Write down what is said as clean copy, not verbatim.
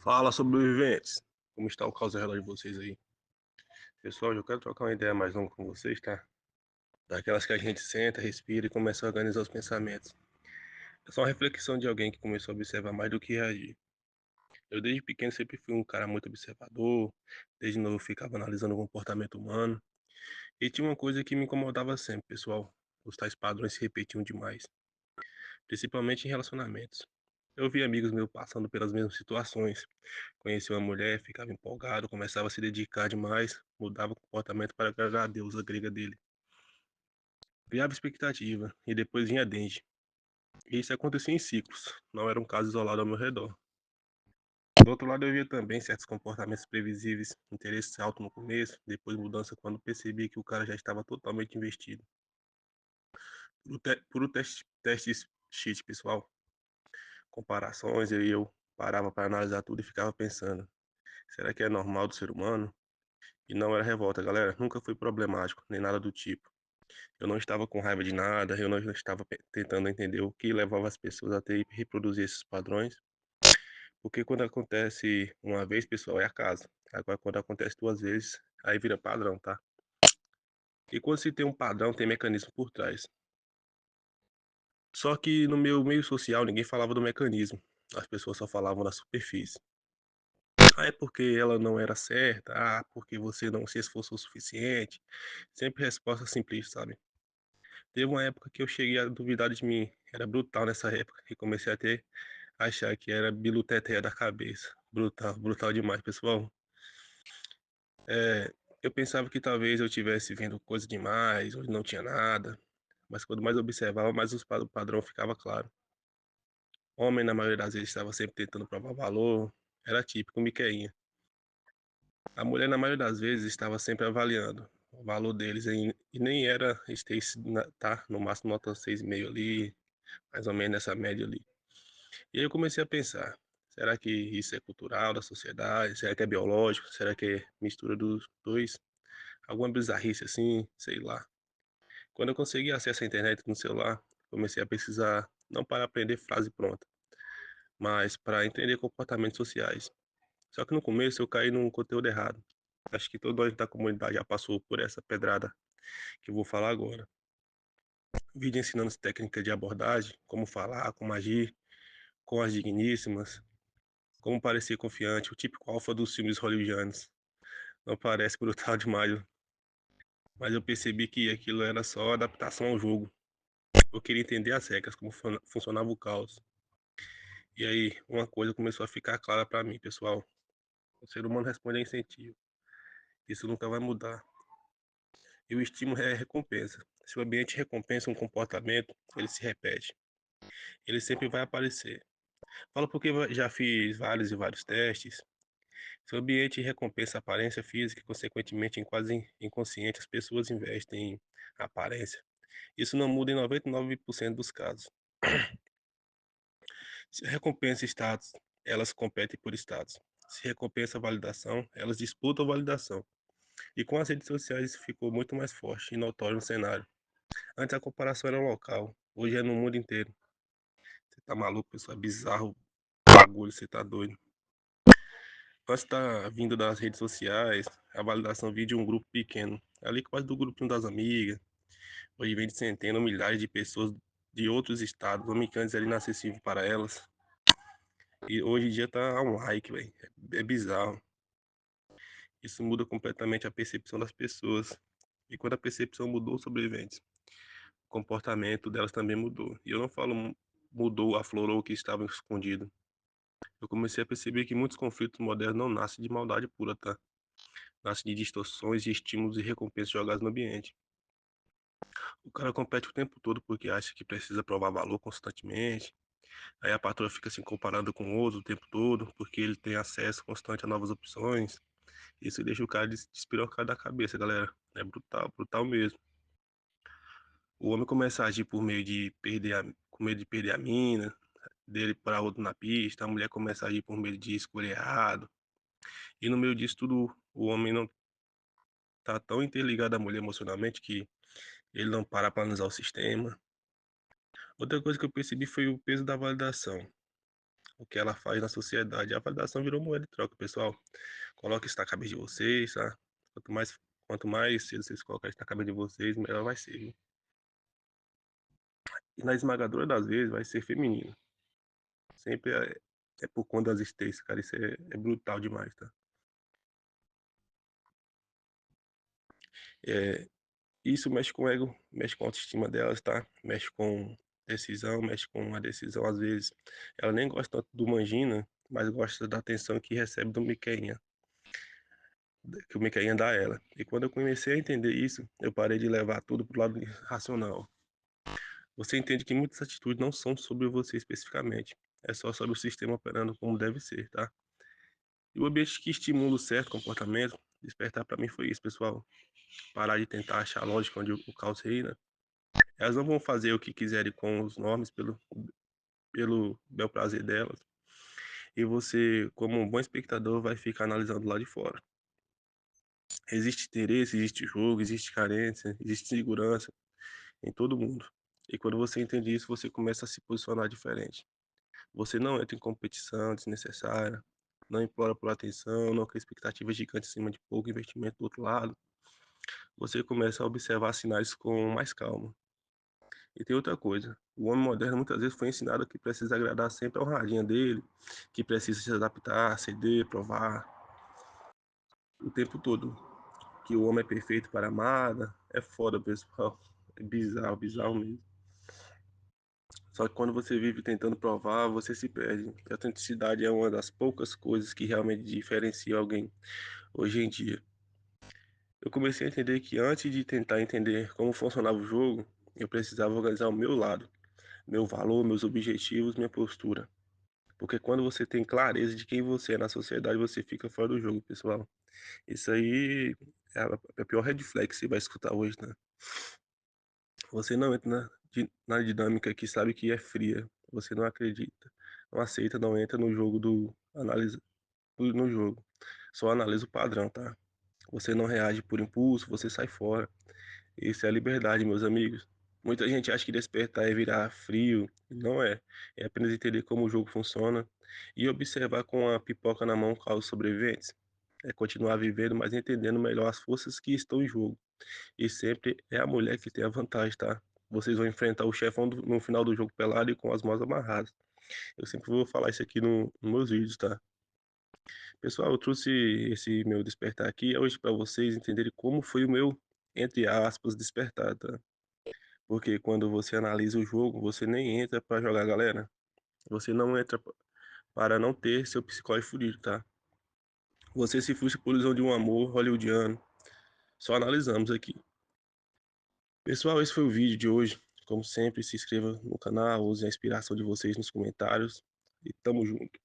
Fala, sobreviventes! Como está o caos ao redor de vocês aí? Pessoal, eu quero trocar uma ideia mais longa com vocês, tá? Daquelas que a gente senta, respira e começa a organizar os pensamentos. É só uma reflexão de alguém que começou a observar mais do que reagir. Eu desde pequeno sempre fui um cara muito observador, desde novo eu ficava analisando o comportamento humano. E tinha uma coisa que me incomodava sempre, pessoal. Os tais padrões se repetiam demais, principalmente em relacionamentos. Eu vi amigos meus passando pelas mesmas situações. Conheci uma mulher, ficava empolgado, começava a se dedicar demais, mudava o comportamento para agradar a deusa grega dele. Criava expectativa e depois vinha dente. E isso acontecia em ciclos, não era um caso isolado ao meu redor. Do outro lado, eu via também certos comportamentos previsíveis, interesse alto no começo, depois mudança quando percebi que o cara já estava totalmente investido. Puro teste sheet, pessoal. Comparações, eu parava para analisar tudo e ficava pensando: será que é normal do ser humano? E não era revolta, galera. Nunca fui problemático, nem nada do tipo. Eu não estava com raiva de nada, eu não estava tentando entender o que levava as pessoas a ter e reproduzir esses padrões. Porque quando acontece uma vez, pessoal, é acaso. Agora, quando acontece duas vezes, aí vira padrão, tá? E quando se tem um padrão, tem mecanismo por trás. Só que no meu meio social, ninguém falava do mecanismo. As pessoas só falavam da superfície. Ah, é porque ela não era certa. Ah, porque você não se esforçou o suficiente. Sempre resposta simples, sabe? Teve uma época que eu cheguei a duvidar de mim. Era brutal nessa época. E comecei a achar que era biluteteia da cabeça. Brutal, brutal demais, pessoal. É, eu pensava que talvez eu tivesse vendo coisa demais, ou não tinha nada. Mas quando mais eu observava, mais o padrão ficava claro. Homem, na maioria das vezes, estava sempre tentando provar valor. Era típico, Miqueinha. A mulher, na maioria das vezes, estava sempre avaliando o valor deles. E nem era Stacy, tá? No máximo nota 6,5 ali, mais ou menos nessa média ali. E aí eu comecei a pensar, será que isso é cultural da sociedade? Será que é biológico? Será que é mistura dos dois? Alguma bizarrice assim, sei lá. Quando eu consegui acesso à internet no celular, comecei a pesquisar, não para aprender frase pronta, mas para entender comportamentos sociais. Só que no começo eu caí num conteúdo errado. Acho que todo mundo da comunidade já passou por essa pedrada que eu vou falar agora. Vídeo ensinando técnicas de abordagem, como falar, como agir, com as digníssimas, como parecer confiante, o típico alfa dos filmes hollywoodianos. Não parece brutal demais, mas eu percebi que aquilo era só adaptação ao jogo. Eu queria entender as regras, como funcionava o caos. E aí, uma coisa começou a ficar clara para mim, pessoal. O ser humano responde a incentivo. Isso nunca vai mudar. E o estímulo é recompensa. Se o ambiente recompensa um comportamento, ele se repete. Ele sempre vai aparecer. Falo porque já fiz vários e vários testes. Se o ambiente recompensa a aparência física, consequentemente, em quase inconsciente, as pessoas investem em aparência. Isso não muda em 99% dos casos. Se recompensa status, elas competem por status. Se recompensa validação, elas disputam validação. E com as redes sociais isso ficou muito mais forte e notório no cenário. Antes a comparação era local, hoje é no mundo inteiro. Você tá maluco, pessoal? É bizarro o bagulho, você tá doido. Quando você tá vindo das redes sociais, a validação vem de um grupo pequeno. Ali quase do grupinho das amigas. Hoje vem de centenas, milhares de pessoas de outros estados, americanos ali inacessível para elas. E hoje em dia tá um like, velho. É bizarro. Isso muda completamente a percepção das pessoas. E quando a percepção mudou, os sobreviventes, o comportamento delas também mudou. E eu não falo mudou, aflorou o que estava escondido. Eu comecei a perceber que muitos conflitos modernos não nascem de maldade pura, tá? Nascem de distorções de estímulos e recompensas jogados no ambiente. O cara compete o tempo todo porque acha que precisa provar valor constantemente. Aí a patroa fica se comparando com o outro o tempo todo porque ele tem acesso constante a novas opções. Isso deixa o cara despirocado da cabeça, galera. É brutal, brutal mesmo. O homem começa a agir por meio de com medo de perder a mina, dele para outro na pista, a mulher começa a agir por medo de escolher errado. E no meio disso tudo, o homem não tá tão interligado à mulher emocionalmente que ele não para analisar o sistema. Outra coisa que eu percebi foi o peso da validação. o que ela faz na sociedade. A validação virou moeda de troca, pessoal. Coloque isso na cabeça de vocês, tá? Quanto mais cedo vocês colocarem isso na cabeça de vocês, melhor vai ser, viu? E na esmagadora das vezes vai ser feminino. Sempre é por conta das existências, cara. Isso é brutal demais, tá? É, isso mexe com o ego, mexe com a autoestima delas, tá? Mexe com decisão, mexe com a decisão às vezes. Ela nem gosta tanto do Mangina, mas gosta da atenção que recebe do Miqueinha, que o Miqueinha dá a ela. E quando eu comecei a entender isso, eu parei de levar tudo pro lado racional. Você entende que muitas atitudes não são sobre você especificamente, é só sobre o sistema operando como deve ser, tá? E o ambiente que estimula o certo comportamento, despertar para mim foi isso, pessoal. Parar de tentar achar lógica onde o caos reina. Elas não vão fazer o que quiserem com os nomes pelo bel prazer delas. E você, como um bom espectador, vai ficar analisando lá de fora. Existe interesse, existe jogo, existe carência, existe segurança em todo mundo. E quando você entende isso, você começa a se posicionar diferente. Você não entra em competição desnecessária, não implora por atenção, não cria expectativas gigantes em cima de pouco investimento do outro lado. Você começa a observar sinais com mais calma. E tem outra coisa, o homem moderno muitas vezes foi ensinado que precisa agradar sempre ao radinha dele, que precisa se adaptar, ceder, provar o tempo todo, que o homem é perfeito para a amada, é foda, pessoal. É bizarro, bizarro mesmo. Só que quando você vive tentando provar, você se perde. A autenticidade é uma das poucas coisas que realmente diferencia alguém hoje em dia. Eu comecei a entender que antes de tentar entender como funcionava o jogo, eu precisava organizar o meu lado, meu valor, meus objetivos, minha postura. Porque quando você tem clareza de quem você é na sociedade, você fica fora do jogo, pessoal. Isso aí é a pior red flag que você vai escutar hoje, né? Você não entra na dinâmica que sabe que é fria. Você não acredita. Não aceita, não entra no jogo do analisa no jogo. Só analisa o padrão, tá? Você não reage por impulso, você sai fora. Isso é a liberdade, meus amigos. Muita gente acha que despertar é virar frio. Não é. É apenas entender como o jogo funciona e observar com a pipoca na mão os sobreviventes. É continuar vivendo, mas entendendo melhor as forças que estão em jogo. E sempre é a mulher que tem a vantagem, tá? Vocês vão enfrentar o chefão no final do jogo pelado e com as mãos amarradas. Eu sempre vou falar isso aqui nos meus vídeos, tá? Pessoal, eu trouxe esse meu despertar aqui hoje para vocês entenderem como foi o meu, entre aspas, despertar, tá? Porque quando você analisa o jogo, você nem entra para jogar, galera. Você não entra para não ter seu psicológico fudido, tá? Você se frustra por ilusão de um amor hollywoodiano. Só analisamos aqui. Pessoal, esse foi o vídeo de hoje. Como sempre, se inscreva no canal, use a inspiração de vocês nos comentários. E tamo junto.